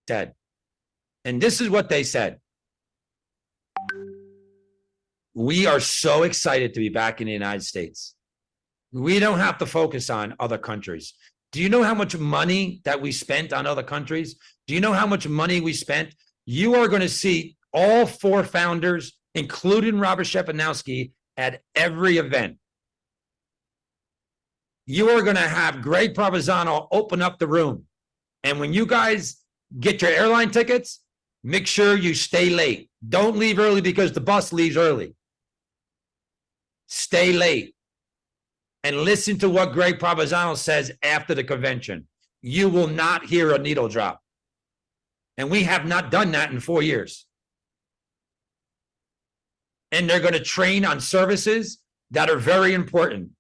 said. And this is what they said. We are so excited to be back in the United States. We don't have to focus on other countries. Do you know how much money that we spent on other countries? Do you know how much money we spent? You are going to see all 4 founders, including Robert Shepanowski, at every event. You are going to have Greg Provenzano open up the room. And when you guys get your airline tickets, make sure you stay late. Don't leave early because the bus leaves early. Stay late and listen to what Greg Provenzano says after the convention. You will not hear a needle drop. And we have not done that in 4 years. And they're going to train on services that are very important.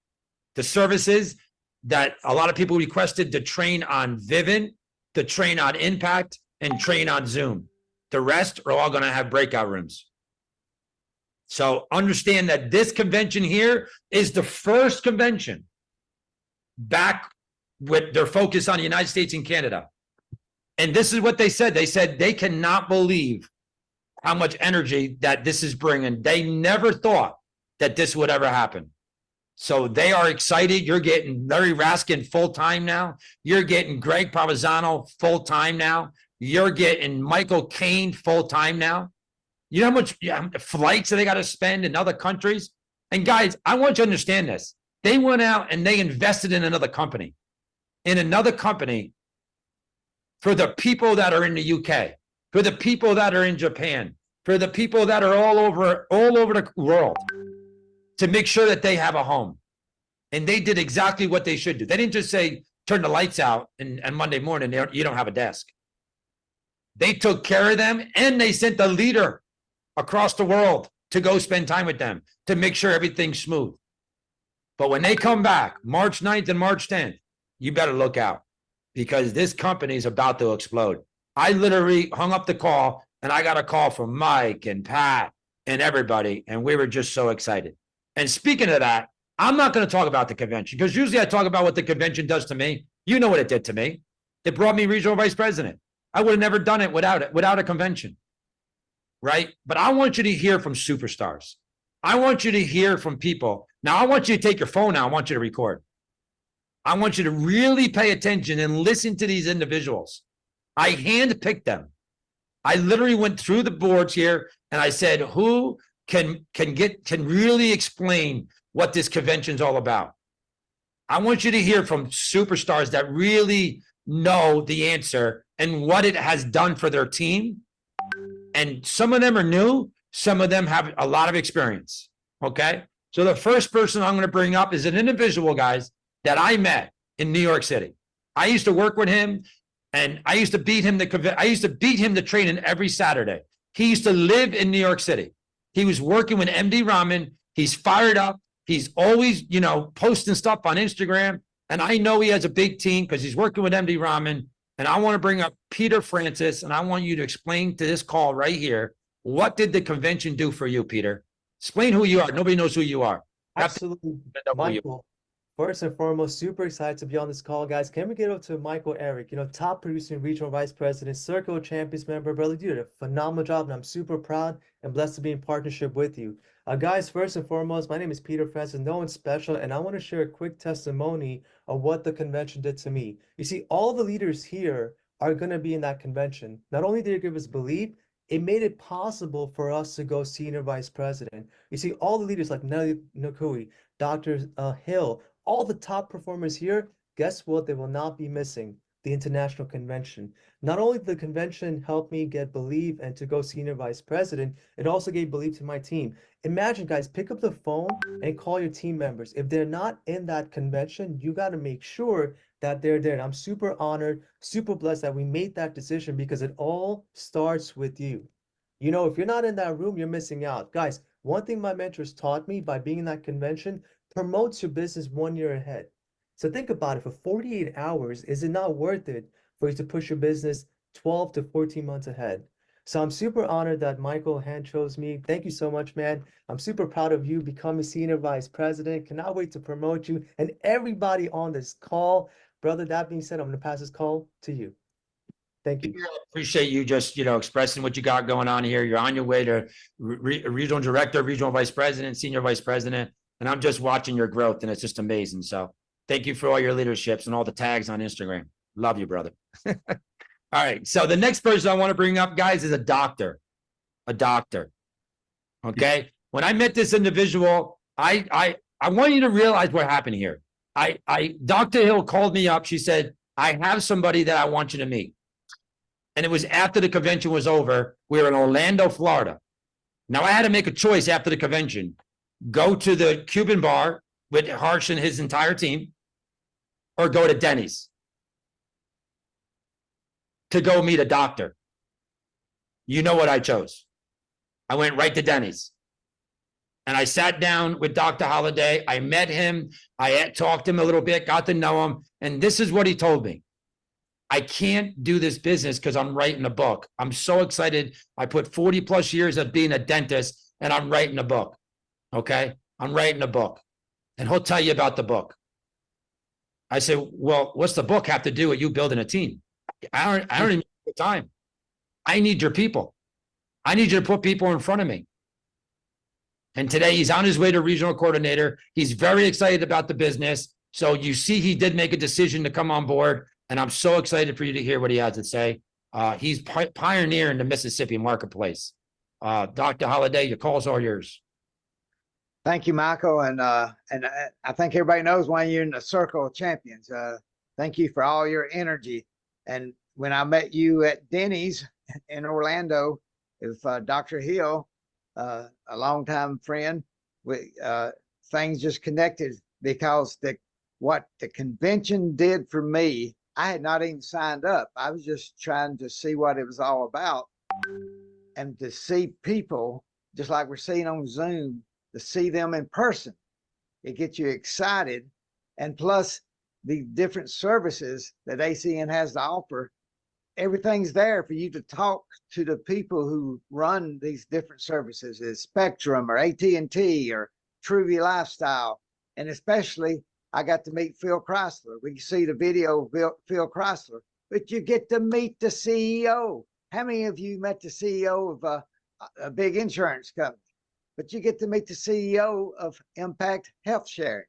The services that a lot of people requested to train on Vivint, to train on Impact, and train on Zoom. The rest are all going to have breakout rooms. So understand that this convention here is the first convention back with their focus on the United States and Canada. And this is what they said. They said they cannot believe how much energy that this is bringing. They never thought that this would ever happen. So they are excited. You're getting Larry Raskin full-time now. You're getting Greg Provenzano full-time now. You're getting Michael Caine full-time now. You know how much flights they got to spend in other countries? And guys, I want you to understand this. They went out and they invested in another company. For the people that are in the UK, for the people that are in Japan, for the people that are all over the world, to make sure that they have a home. And they did exactly what they should do. They didn't just say, turn the lights out and Monday morning, you don't have a desk. They took care of them and they sent a leader across the world to go spend time with them to make sure everything's smooth. But when they come back, March 9th and March 10th, you better look out because this company is about to explode. I literally hung up the call and I got a call from Mike and Pat and everybody, and we were just so excited. And speaking of that, I'm not going to talk about the convention because usually I talk about what the convention does to me. You know what it did to me. It brought me regional vice president. I would have never done it without a convention, right? But I want you to hear from superstars. I want you to hear from people. Now, I want you to take your phone out. I want you to record. I want you to really pay attention and listen to these individuals. I handpicked them. I literally went through the boards here and I said, who can really explain what this convention is all about? I want you to hear from superstars that really know the answer and what it has done for their team. And some of them are new. Some of them have a lot of experience. Okay. So the first person I'm going to bring up is an individual, guys, that I met in New York City. I used to work with him and I used to beat him to training every Saturday. He used to live in New York City. He was working with MD Rahman. He's fired up. He's always, posting stuff on Instagram. And I know he has a big team because he's working with MD Rahman. And I want to bring up Peter Francis, and I want you to explain to this call right here, what did the convention do for you, Peter? Explain who you are. Nobody knows who you are. Absolutely, Michael. First and foremost, super excited to be on this call, guys. Can we get up to Michael Eric, top producer and regional vice president, Circle Champions member, brother? You did a phenomenal job, and I'm super proud and blessed to be in partnership with you. Guys, first and foremost, my name is Peter Francis, no one special, and I want to share a quick testimony of what the convention did to me. You see, all the leaders here are going to be in that convention. Not only did it give us belief, it made it possible for us to go senior vice president. You see, all the leaders like Nelly Nakui, Dr. Hill, all the top performers here, guess what? They will not be missing the international convention. Not only did the convention help me get belief and to go senior vice president, it also gave belief to my team. Imagine, guys, pick up the phone and call your team members. If they're not in that convention, you got to make sure that they're there. And I'm super honored, super blessed that we made that decision because it all starts with you. If you're not in that room, you're missing out. Guys, one thing my mentors taught me by being in that convention, promotes your business 1 year ahead. So think about it, for 48 hours, is it not worth it for you to push your business 12 to 14 months ahead? So I'm super honored that Michael hand chose me. Thank you so much, man. I'm super proud of you becoming senior vice president. Cannot wait to promote you and everybody on this call. Brother, that being said, I'm going to pass this call to you. Thank you. Appreciate you just, expressing what you got going on here. You're on your way to regional director, regional vice president, senior vice president, and I'm just watching your growth, and it's just amazing. So thank you for all your leaderships and all the tags on Instagram. Love you, brother. All right. So the next person I want to bring up, guys, is a doctor. A doctor. Okay. When I met this individual, I want you to realize what happened here. Dr. Hill called me up. She said, I have somebody that I want you to meet. And it was after the convention was over. We were in Orlando, Florida. Now I had to make a choice after the convention, go to the Cuban bar with Harsh and his entire team, or go to Denny's to go meet a doctor. You know what I chose. I went right to Denny's. And I sat down with Dr. Holliday. I met him. I talked to him a little bit, got to know him. And this is what he told me. I can't do this business because I'm writing a book. I'm so excited. I put 40 plus years of being a dentist and I'm writing a book. Okay. I'm writing a book and he'll tell you about the book. I said, well, what's the book have to do with you building a team? I don't even have time. I need your people. I need you to put people in front of me. And today he's on his way to regional coordinator. He's very excited about the business. So you see, he did make a decision to come on board. And I'm so excited for you to hear what he has to say. He's pioneering the Mississippi marketplace. Dr. Holliday, your call's all yours. Thank you, Michael. And I think everybody knows why you're in the circle of champions. Thank you for all your energy. And when I met you at Denny's in Orlando with Dr. Hill, a longtime friend, things just connected because what the convention did for me, I had not even signed up. I was just trying to see what it was all about. And to see people, just like we're seeing on Zoom, to see them in person, it gets you excited. And plus the different services that ACN has to offer, everything's there for you to talk to the people who run these different services, as Spectrum or AT&T or Truvia Lifestyle. And especially, I got to meet Phil Chrysler. We can see the video of Phil Chrysler, but you get to meet the CEO. How many of you met the CEO of a big insurance company? But you get to meet the CEO of Impact Health Sharing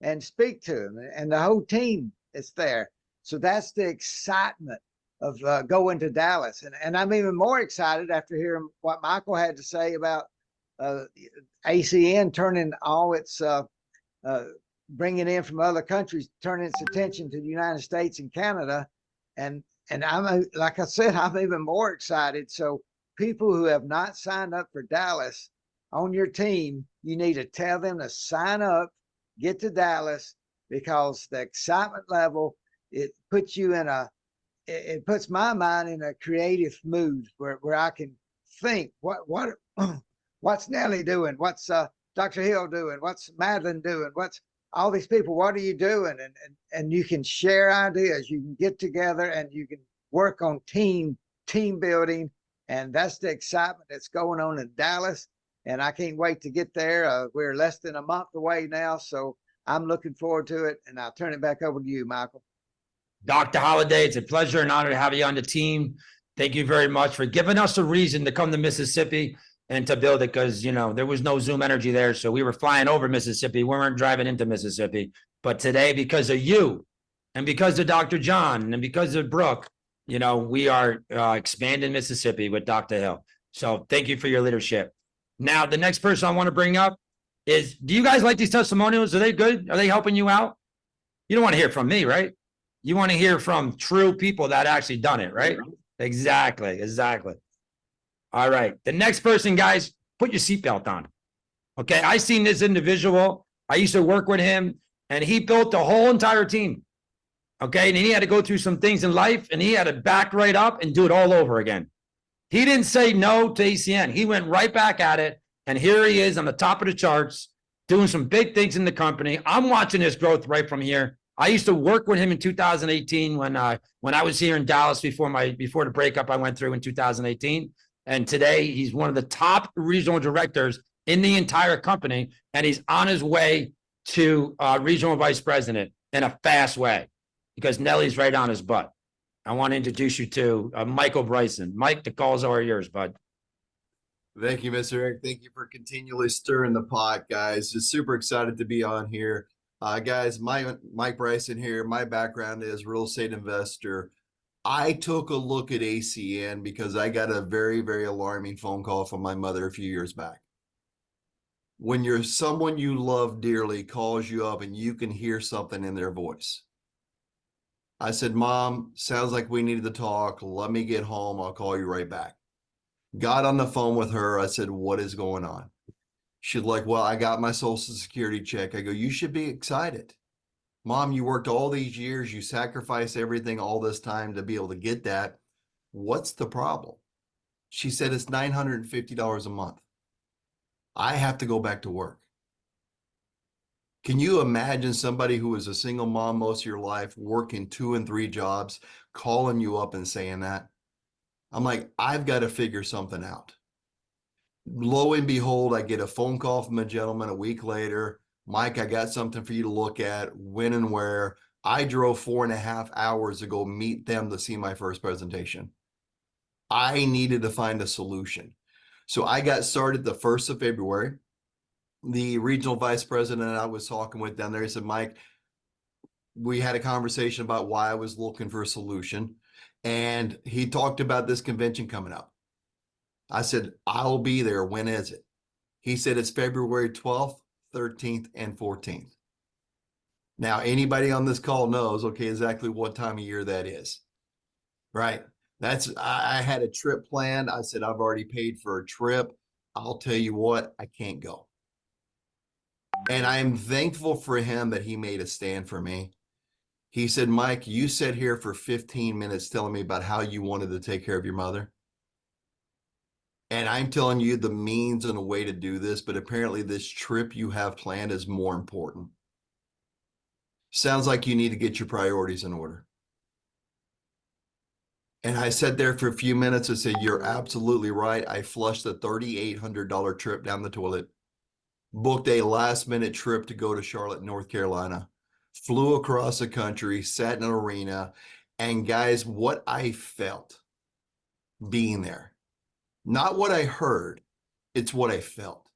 and speak to him, and the whole team is there. So that's the excitement of going to Dallas. And I'm even more excited after hearing what Michael had to say about ACN turning all its bringing in from other countries, turning its attention to the United States and Canada. And I'm, like I said, I'm even more excited. So people who have not signed up for Dallas on your team, you need to tell them to sign up, get to Dallas, because the excitement level, it puts you in it puts my mind in a creative mood where I can think, what's Nellie doing? What's Dr. Hill doing? What's Madeline doing? What's all these people? What are you doing? And you can share ideas. You can get together and you can work on team building. And that's the excitement that's going on in Dallas. And I can't wait to get there. We're less than a month away now. So I'm looking forward to it. And I'll turn it back over to you, Michael. Dr. Holliday, it's a pleasure and honor to have you on the team. Thank you very much for giving us a reason to come to Mississippi and to build it, because, there was no Zoom energy there. So we were flying over Mississippi. We weren't driving into Mississippi. But today, because of you and because of Dr. John and because of Brooke, we are expanding Mississippi with Dr. Hill. So thank you for your leadership. Now, the next person I want to bring up is, do you guys like these testimonials? Are they good? Are they helping you out? You don't want to hear from me, right? You want to hear from true people that actually done it, right? Exactly. All right. The next person, guys, put your seatbelt on. Okay. I seen this individual. I used to work with him and he built the whole entire team. Okay. And he had to go through some things in life and he had to back right up and do it all over again. He didn't say no to ACN. He went right back at it. And here he is on the top of the charts, doing some big things in the company. I'm watching his growth right from here. I used to work with him in 2018 when I was here in Dallas before the breakup I went through in 2018. And today he's one of the top regional directors in the entire company. And he's on his way to regional vice president in a fast way because Nellie's right on his butt. I want to introduce you to Michael Bryson. Mike, the calls are yours, bud. Thank you, Mr. Eric. Thank you for continually stirring the pot, guys. Just super excited to be on here. Guys, Mike Bryson here. My background is real estate investor. I took a look at ACN because I got a very, very alarming phone call from my mother a few years back. When someone you love dearly calls you up and you can hear something in their voice. I said, Mom, sounds like we needed to talk. Let me get home. I'll call you right back. Got on the phone with her. I said, what is going on? She's like, well, I got my Social Security check. I go, you should be excited. Mom, you worked all these years. You sacrificed everything all this time to be able to get that. What's the problem? She said, it's $950 a month. I have to go back to work. Can you imagine somebody who was a single mom most of your life, working 2 and 3 jobs, calling you up and saying that? I'm like, I've got to figure something out. Lo and behold, I get a phone call from a gentleman a week later. Mike, I got something for you to look at. When and where? I drove 4.5 hours to go meet them to see my first presentation. I needed to find a solution. So I got started the 1st of February. The regional vice president I was talking with down there, he said, Mike, we had a conversation about why I was looking for a solution. And he talked about this convention coming up. I said, I'll be there. When is it? He said, it's February 12th, 13th, and 14th. Now, anybody on this call knows, okay, exactly what time of year that is, right? I had a trip planned. I said, I've already paid for a trip. I'll tell you what, I can't go. And I'm thankful for him that he made a stand for me. He said, Mike, you sat here for 15 minutes telling me about how you wanted to take care of your mother. And I'm telling you the means and a way to do this, but apparently this trip you have planned is more important. Sounds like you need to get your priorities in order. And I sat there for a few minutes and said, you're absolutely right. I flushed a $3,800 trip down the toilet, booked a last minute trip to go to Charlotte, North Carolina, flew across the country, sat in an arena. And guys, what I felt being there, not what I heard, it's what I felt.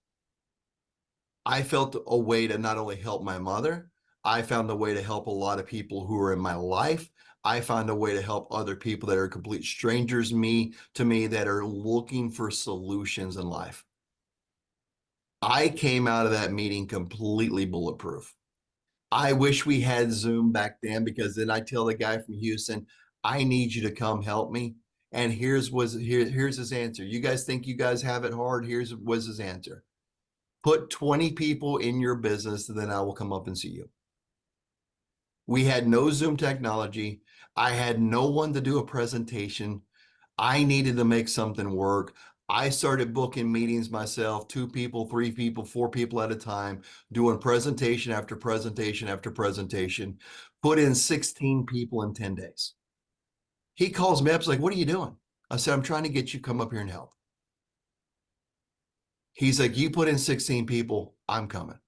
I felt a way to not only help my mother, I found a way to help a lot of people who are in my life. I found a way to help other people that are complete strangers to me that are looking for solutions in life. I came out of that meeting completely bulletproof. I wish we had Zoom back then, because then I tell the guy from Houston, I need you to come help me. And here's his answer. You guys think you guys have it hard? Here's was his answer. Put 20 people in your business, and then I will come up and see you. We had no Zoom technology. I had no one to do a presentation. I needed to make something work. I started booking meetings myself, 2 people, 3 people, 4 people at a time, doing presentation after presentation after presentation, put in 16 people in 10 days. He calls me up, he's like, what are you doing? I said, I'm trying to get you to come up here and help. He's like, you put in 16 people, I'm coming.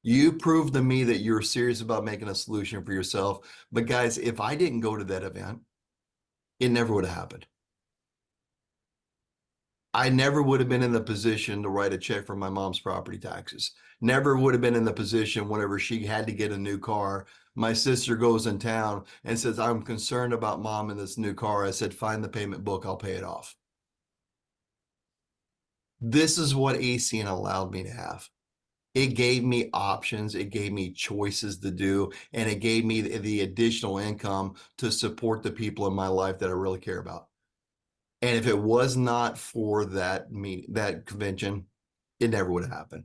You proved to me that you're serious about making a solution for yourself. But guys, if I didn't go to that event, it never would have happened. I never would have been in the position to write a check for my mom's property taxes. Never would have been in the position whenever she had to get a new car. My sister goes in town and says, I'm concerned about mom in this new car. I said, find the payment book, I'll pay it off. This is what ACN allowed me to have. It gave me options, it gave me choices to do, and it gave me the additional income to support the people in my life that I really care about. And if it was not for that convention, it never would have happened.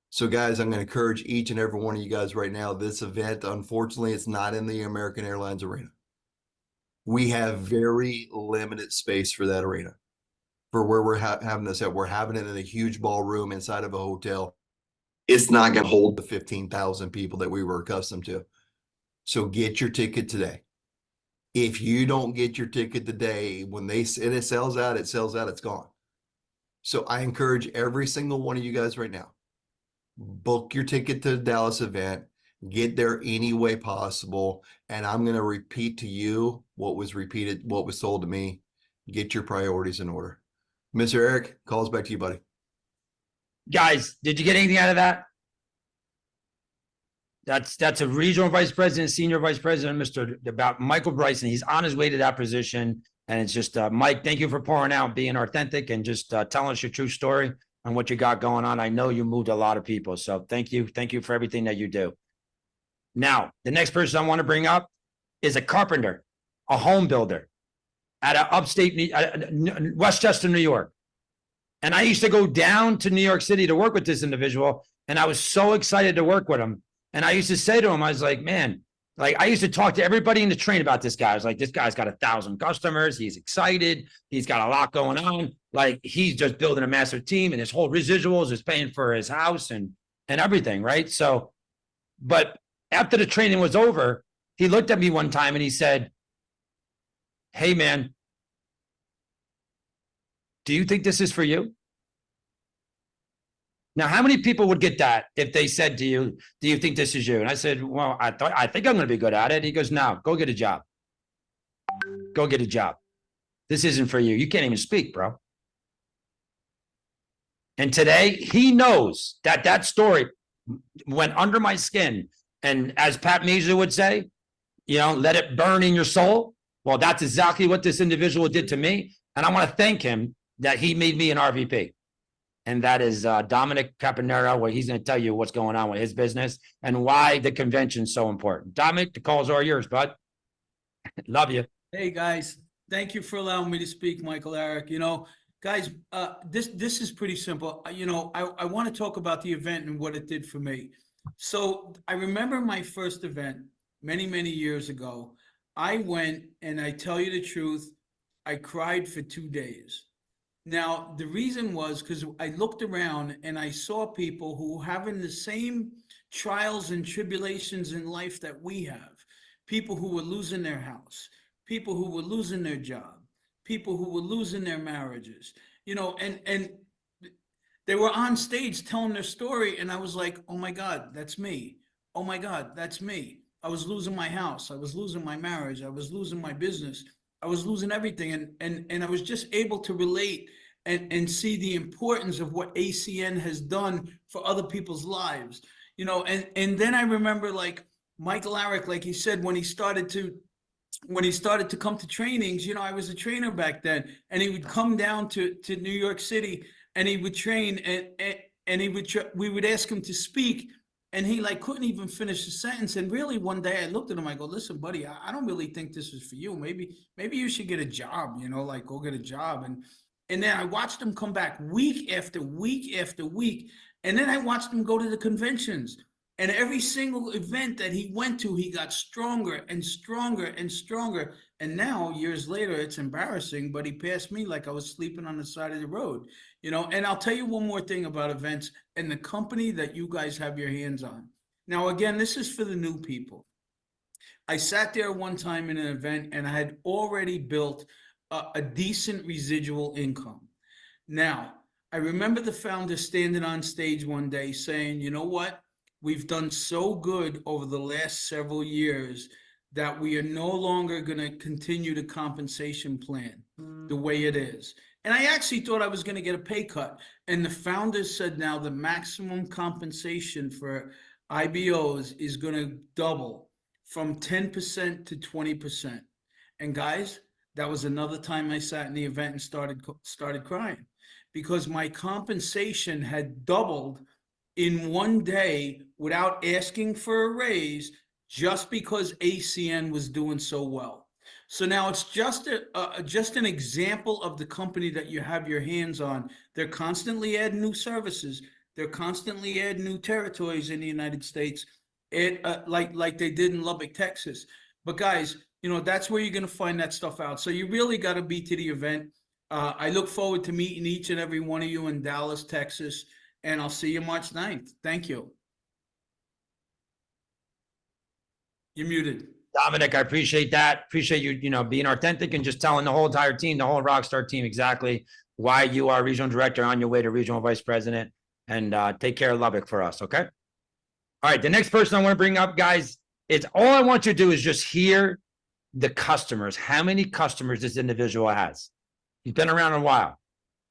So guys, I'm going to encourage each and every one of you guys right now, this event, unfortunately, it's not in the American Airlines arena. We have very limited space for that arena, for where we're having this at. We're having it in a huge ballroom inside of a hotel. It's not going to hold the 15,000 people that we were accustomed to. So get your ticket today. If you don't get your ticket today, when it sells out, it's gone. So I encourage every single one of you guys right now, book your ticket to the Dallas event, Get there any way possible. And I'm going to repeat to you what was told to me. Get your priorities in order. Mr. Eric, calls back to you, buddy. Guys, did you get anything out of that? That's a regional vice president, senior vice president, about Michael Bryson. He's on his way to that position. And it's just, Mike, thank you for pouring out, being authentic, and just telling us your true story on what you got going on. I know you moved a lot of people. So thank you. Thank you for everything that you do. Now, the next person I want to bring up is a carpenter, a home builder out of upstate Westchester, New York. And I used to go down to New York City to work with this individual, and I was so excited to work with him. And I used to say to him, I was like, man, like, I used to talk to everybody in the train about this guy. I was like, this guy's got 1,000 customers. He's excited. He's got a lot going on. Like, he's just building a massive team, and his whole residuals is paying for his house and everything, right? So, but after the training was over, he looked at me one time and he said, hey, man, do you think this is for you? Now, how many people would get that if they said to you, do you think this is you? And I said, well, I think I'm going to be good at it. He goes, no, go get a job. Go get a job. This isn't for you. You can't even speak, bro. And today he knows that that story went under my skin. And as Pat Mazur would say, you know, let it burn in your soul. Well, that's exactly what this individual did to me. And I want to thank him that he made me an RVP. And that is Dominic Caponero, where he's going to tell you what's going on with his business and why the convention's so important. Dominic, the calls are yours, bud. Love you. Hey, guys. Thank you for allowing me to speak, Michael Eric. You know, guys, this is pretty simple. You know, I want to talk about the event and what it did for me. So I remember my first event many, many years ago. I went, and I tell you the truth, I cried for 2 days. Now, the reason was because I looked around and I saw people who were having the same trials and tribulations in life that we have. People who were losing their house, people who were losing their job, people who were losing their marriages, you know, and they were on stage telling their story. And I was like, oh my God, that's me. Oh my God, that's me. I was losing my house. I was losing my marriage. I was losing my business. I was losing everything. And I was just able to relate and see the importance of what ACN has done for other people's lives, you know. And then I remember, like, Michael Eric, like he said, when he started to come to trainings, you know, I was a trainer back then, and he would come down to New York City and he would train, and we would ask him to speak, and he like couldn't even finish the sentence. And really one day I looked at him, I go, listen, buddy, I don't really think this is for you. Maybe you should get a job, you know, like go get a job. And then I watched him come back week after week after week. And then I watched him go to the conventions. And every single event that he went to, he got stronger and stronger and stronger. And now, years later, it's embarrassing, but he passed me like I was sleeping on the side of the road, you know. And I'll tell you one more thing about events and the company that you guys have your hands on. Now, again, this is for the new people. I sat there one time in an event, and I had already built a decent residual income. Now, I remember the founder standing on stage one day saying, you know what? We've done so good over the last several years that we are no longer going to continue the compensation plan the way it is. And I actually thought I was going to get a pay cut. And the founder said now the maximum compensation for IBOs is going to double from 10% to 20%. And guys, that was another time I sat in the event and started crying, because my compensation had doubled in one day without asking for a raise, just because ACN was doing so well. So now it's just an example of the company that you have your hands on. They're constantly adding new services. They're constantly adding new territories in the United States, like they did in Lubbock, Texas. But guys, you know, that's where you're going to find that stuff out. So you really got to be to the event. I look forward to meeting each and every one of you in Dallas, Texas. And I'll see you March 9th. Thank you. You're muted. Dominic, I appreciate that. Appreciate you, you know, being authentic and just telling the whole entire team, the whole Rockstar team, exactly why you are regional director on your way to regional vice president. And take care of Lubbock for us, okay? All right, the next person I want to bring up, guys, is all I want you to do is just hear the customers. How many customers this individual has? He's been around a while.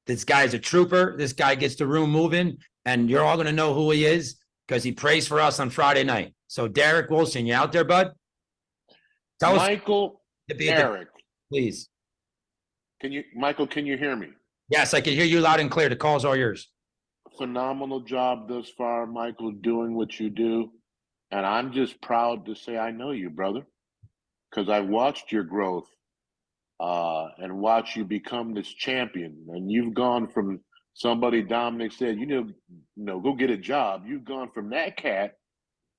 This guy's a trooper. This guy gets the room moving, and you're all going to know who he is because he prays for us on Friday night. So, Derek Wilson, you out there, bud? Tell us Michael to be at the, Eric, please. Michael, can you hear me? Yes, I can hear you loud and clear. The call's all yours. Phenomenal job thus far, Michael, doing what you do. And I'm just proud to say I know you, brother, because I watched your growth and watched you become this champion. And you've gone from somebody, Dominic said, go get a job. You've gone from that cat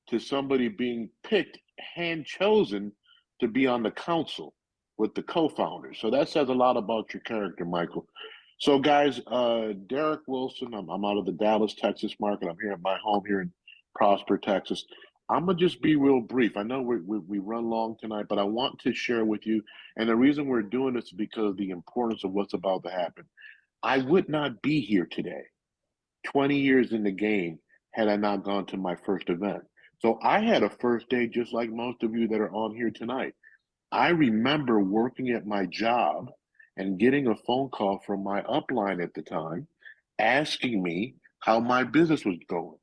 to somebody being picked, hand chosen to be on the council with the co-founders. So that says a lot about your character, Michael. So guys, Derek Wilson, I'm out of the Dallas, Texas market. I'm here at my home here in Prosper, Texas. I'm gonna just be real brief. I know we run long tonight, but I want to share with you, and the reason we're doing this is because of the importance of what's about to happen. I would not be here today, 20 years in the game, had I not gone to my first event. So I had a first day just like most of you that are on here tonight. I remember working at my job and getting a phone call from my upline at the time asking me how my business was going.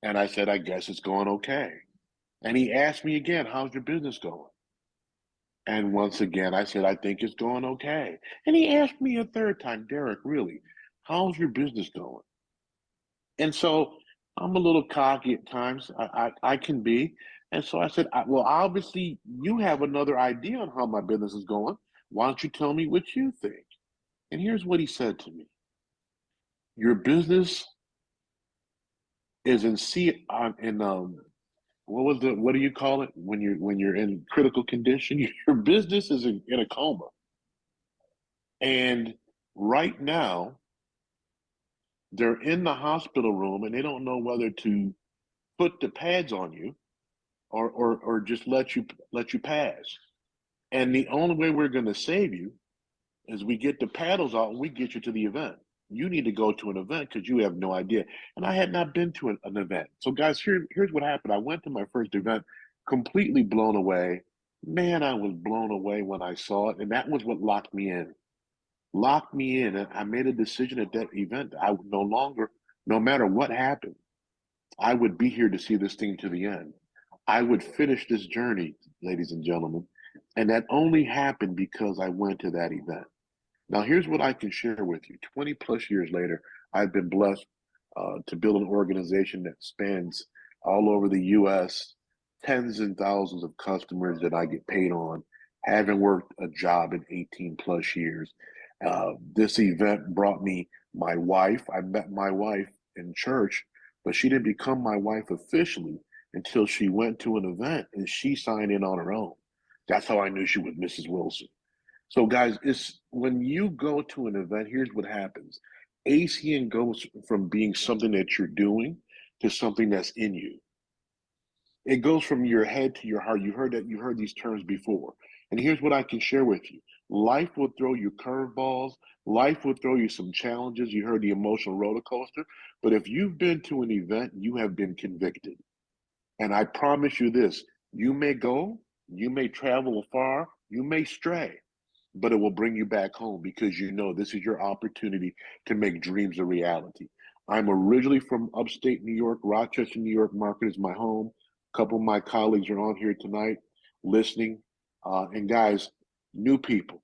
And I said, I guess it's going okay. And he asked me again, how's your business going? And once again, I said, I think it's going okay. And he asked me a third time, Derek, really, how's your business going? And so I'm a little cocky at times. I can be. And so I said, well, obviously you have another idea on how my business is going. Why don't you tell me what you think? And here's what he said to me. Your business is what do you call it when you're in critical condition? Your business is in a coma. And right now, they're in the hospital room and they don't know whether to put the pads on you or just let you pass. And the only way we're going to save you is we get the paddles out and we get you to the event. You need to go to an event because you have no idea. And I had not been to an event. So guys, here's what happened. I went to my first event completely blown away. Man, I was blown away when I saw it. And that was what locked me in. And I made a decision at that event. I would no matter what happened, I would be here to see this thing to the end. I would finish this journey, ladies and gentlemen. And that only happened because I went to that event. Now, here's what I can share with you. 20 plus years later, I've been blessed to build an organization that spans all over the U.S., tens and thousands of customers that I get paid on, having worked a job in 18 plus years. This event brought me my wife. I met my wife in church, but she didn't become my wife officially until she went to an event and she signed in on her own. That's how I knew she was Mrs. Wilson. So guys, it's when you go to an event, here's what happens. ACN goes from being something that you're doing to something that's in you. It goes from your head to your heart. You heard these terms before. And here's what I can share with you. Life will throw you curveballs. Life will throw you some challenges. You heard the emotional roller coaster. But if you've been to an event, you have been convicted. And I promise you this, you may go, you may travel far, you may stray, but it will bring you back home because you know this is your opportunity to make dreams a reality. I'm originally from upstate New York. Rochester, New York market is my home. A couple of my colleagues are on here tonight listening. And guys, new people,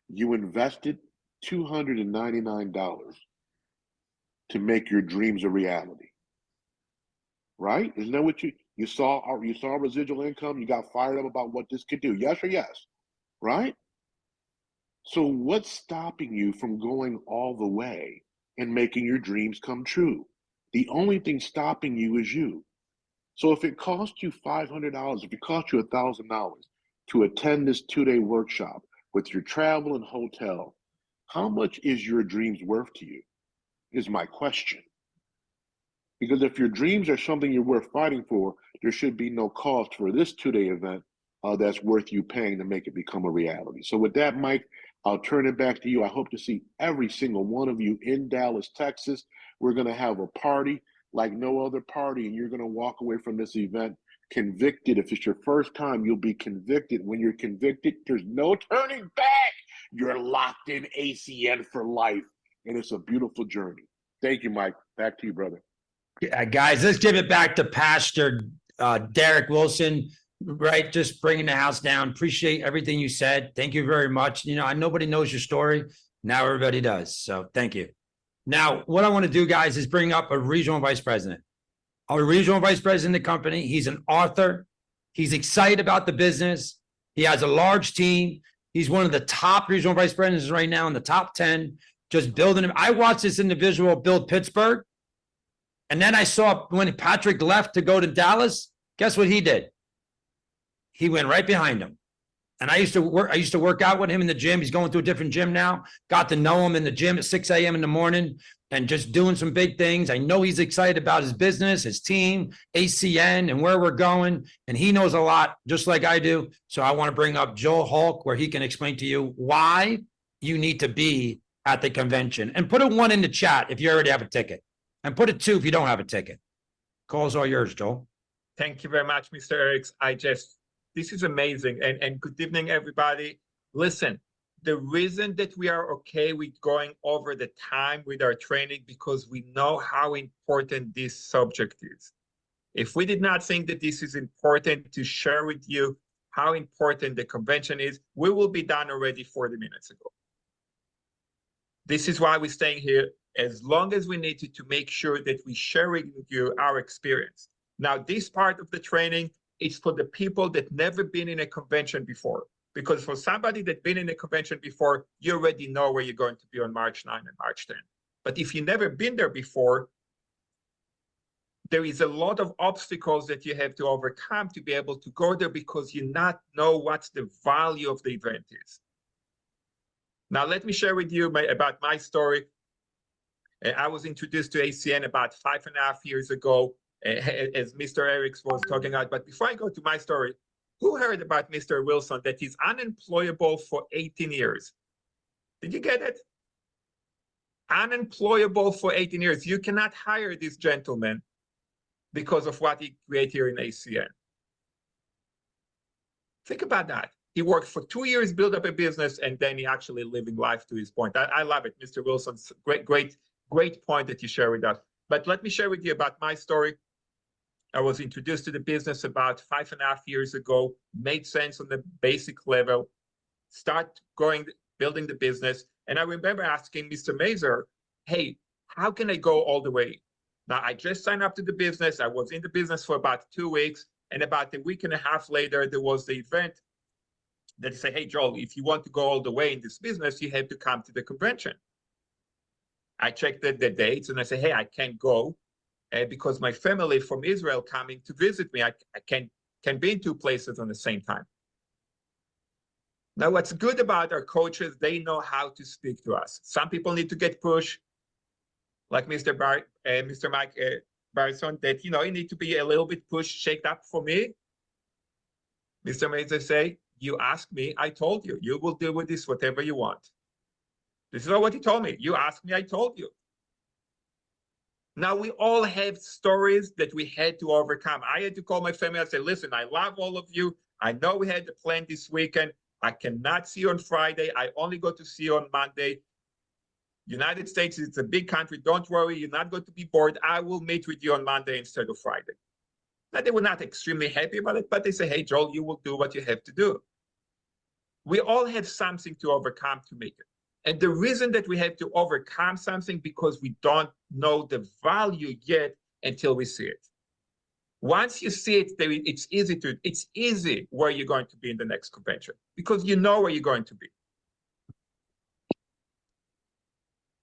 you invested $299 to make your dreams a reality. Right? Isn't that what you saw residual income? You got fired up about what this could do. Yes or yes? Right? So what's stopping you from going all the way and making your dreams come true? The only thing stopping you is you. So if it costs you $500, if it costs you $1,000 to attend this 2-day workshop with your travel and hotel, how much is your dreams worth to you? Is my question. Because if your dreams are something you're worth fighting for, there should be no cost for this 2-day event that's worth you paying to make it become a reality. So with that, Mike, I'll turn it back to you. I hope to see every single one of you in Dallas, Texas. We're going to have a party. like no other party, and you're going to walk away from this event convicted. If it's your first time, you'll be convicted. When you're convicted, there's no turning back. You're locked in ACN for life, and it's a beautiful journey. Thank you, Mike. Back to you, brother. Guys, let's give it back to Pastor Derek Wilson, right? Just bringing the house down. Appreciate everything you said. Thank you very much. You know, nobody knows your story. Now everybody does. So thank you. Now, what I want to do, guys, is bring up a regional vice president. Our regional vice president of the company. He's an author. He's excited about the business. He has a large team. He's one of the top regional vice presidents right now in the top 10, just building him. I watched this individual build Pittsburgh. And then I saw when Patrick left to go to Dallas, guess what he did? He went right behind him. And I used to work out with him in the gym. He's going to a different gym now. Got to know him in the gym at 6 a.m. in the morning and just doing some big things. I know he's excited about his business, his team, ACN, and where we're going. And he knows a lot, just like I do. So I want to bring up Joel Hulk, where he can explain to you why you need to be at the convention. And put a 1 in the chat if you already have a ticket. And put a 2 if you don't have a ticket. Call's all yours, Joel. Thank you very much, Mr. Eriks. This is amazing. And good evening, everybody. Listen, the reason that we are okay with going over the time with our training, because we know how important this subject is. If we did not think that this is important to share with you how important the convention is, we will be done already 40 minutes ago. This is why we're staying here as long as we need to make sure that we share with you our experience. Now, this part of the training is for the people that never been in a convention before. Because for somebody that's been in a convention before, you already know where you're going to be on March 9 and March 10. But if you've never been there before, there is a lot of obstacles that you have to overcome to be able to go there, because you not know what the value of the event is. Now, let me share with you about my story. I was introduced to ACN about 5.5 years ago, as Mr. Eriks was talking about. But before I go to my story, who heard about Mr. Wilson, that he's unemployable for 18 years? Did you get it? Unemployable for 18 years. You cannot hire this gentleman because of what he created here in ACN. Think about that. He worked for 2 years, built up a business, and then he actually living life to his point. I love it, Mr. Wilson's great point that you share with us. But let me share with you about my story. I was introduced to the business about 5.5 years ago, made sense on the basic level, start building the business. And I remember asking Mr. Mazer, hey, how can I go all the way? Now, I just signed up to the business. I was in the business for about 2 weeks. And about a week and a half later, there was the event that said, hey, Joel, if you want to go all the way in this business, you have to come to the convention. I checked the dates and I said, hey, I can't go. Because my family from Israel coming to visit me, I can be in 2 places on the same time. Now, what's good about our coaches, they know how to speak to us. Some people need to get pushed, like Mr. Mike Barson, that, you need to be a little bit pushed, shaked up for me. Mr. Mazer say, you asked me, I told you. You will deal with this whatever you want. This is all what he told me. You asked me, I told you. Now, we all have stories that we had to overcome. I had to call my family and say, listen, I love all of you. I know we had a plan this weekend. I cannot see you on Friday. I only go to see you on Monday. United States, it's a big country. Don't worry. You're not going to be bored. I will meet with you on Monday instead of Friday. Now, they were not extremely happy about it, but they say, hey, Joel, you will do what you have to do. We all have something to overcome to make it. And the reason that we have to overcome something, because we don't know the value yet until we see it. Once you see it, it's easy where you're going to be in the next convention, because you know where you're going to be.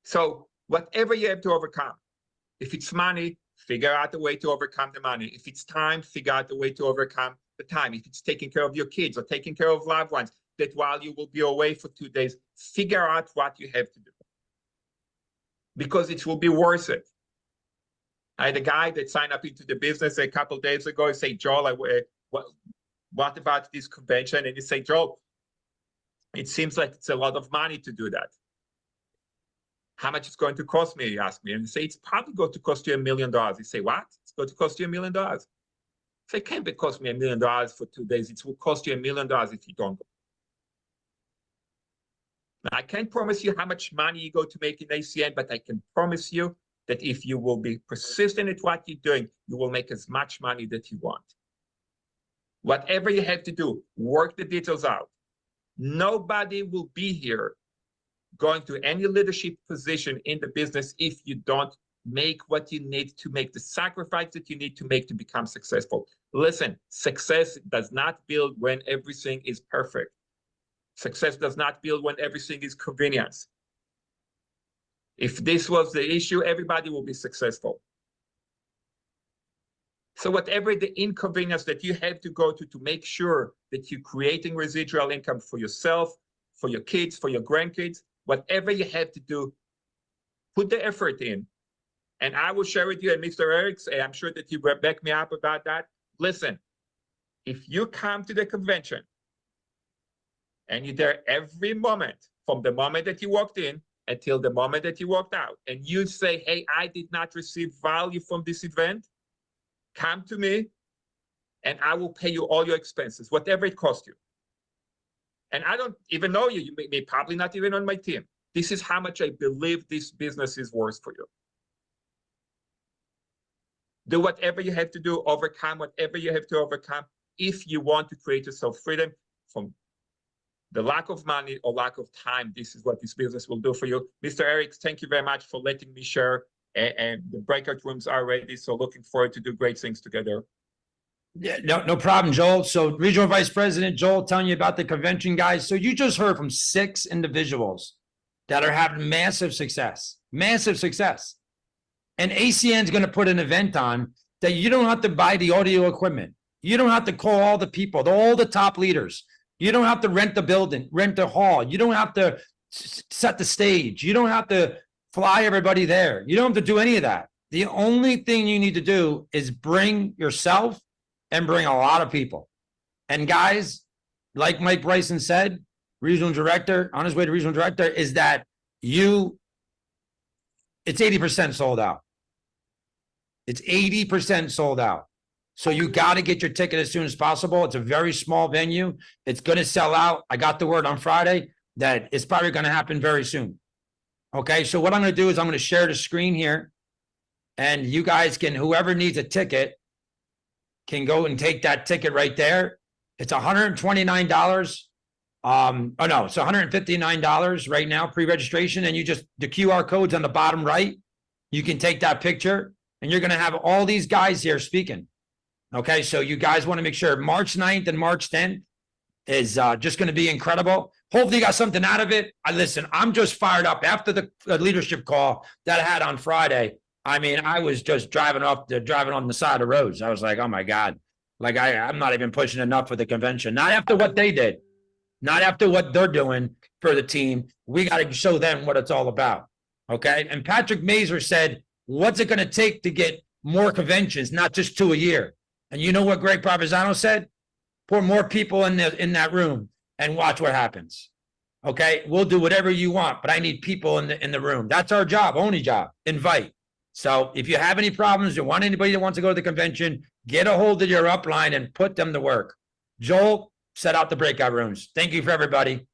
So whatever you have to overcome, if it's money, figure out a way to overcome the money. If it's time, figure out a way to overcome the time. If it's taking care of your kids or taking care of loved ones, that while you will be away for 2 days, figure out what you have to do, because it will be worth it. I had a guy that signed up into the business a couple of days ago and say, Joel, what about this convention? And he said, Joel, it seems like it's a lot of money to do that. How much it's going to cost me, you ask me. And you say, it's probably going to cost you $1 million. You say, what? It's going to cost you $1 million. So it can't be cost me $1 million for 2 days. It will cost you $1 million if you don't go. Now, I can't promise you how much money you're going to make in ACN, but I can promise you that if you will be persistent at what you're doing, you will make as much money that you want. Whatever you have to do, work the details out. Nobody will be here going to any leadership position in the business if you don't make what you need to make, the sacrifice that you need to make to become successful. Listen, success does not build when everything is perfect. Success does not build when everything is convenience. If this was the issue, everybody will be successful. So whatever the inconvenience that you have to go to make sure that you're creating residual income for yourself, for your kids, for your grandkids, whatever you have to do, put the effort in. And I will share with you, and Mr. Eric, I'm sure that you back me up about that. Listen, if you come to the convention and you're there every moment, from the moment that you walked in until the moment that you walked out, and you say, hey, I did not receive value from this event, come to me and I will pay you all your expenses, whatever it costs you. And I don't even know you. You may probably not even on my team. This is how much I believe this business is worth for you. Do whatever you have to do, overcome whatever you have to overcome if you want to create yourself freedom from the lack of money or lack of time. This is what this business will do for you. Mr. Eric, thank you very much for letting me share, and the breakout rooms are ready. So looking forward to do great things together. Yeah, no problem, Joel. So Regional Vice President Joel telling you about the convention, guys. So you just heard from 6 individuals that are having massive success. And ACN is going to put an event on that you don't have to buy the audio equipment. You don't have to call all the people, all the top leaders. You don't have to rent the building, rent the hall. You don't have to set the stage. You don't have to fly everybody there. You don't have to do any of that. The only thing you need to do is bring yourself and bring a lot of people. And guys, like Mike Bryson said, regional director, on his way to regional director, is that it's 80% sold out. It's 80% sold out. So you got to get your ticket as soon as possible. It's a very small venue. It's going to sell out. I got the word on Friday that it's probably going to happen very soon. Okay, so what I'm going to do is I'm going to share the screen here, and you guys can, whoever needs a ticket, can go and take that ticket right there. It's $129. Oh no, it's $159 right now, pre-registration, and you just, the QR code's on the bottom right. You can take that picture, and you're going to have all these guys here speaking. Okay, so you guys want to make sure March 9th and March 10th is just going to be incredible. Hopefully you got something out of it. Listen, I'm just fired up after the leadership call that I had on Friday. I mean, I was just driving on the side of the roads. I was like, oh my God, like I'm not even pushing enough for the convention. Not after what they did, not after what they're doing for the team. We got to show them what it's all about. Okay. And Patrick Mazer said, what's it going to take to get more conventions, not just 2 a year? And you know what Greg Provenzano said? Pour more people in that room and watch what happens. Okay. We'll do whatever you want, but I need people in the room. That's our job, only job. Invite. So if you have any problems, you want anybody that wants to go to the convention, get a hold of your upline and put them to work. Joel, set out the breakout rooms. Thank you for everybody.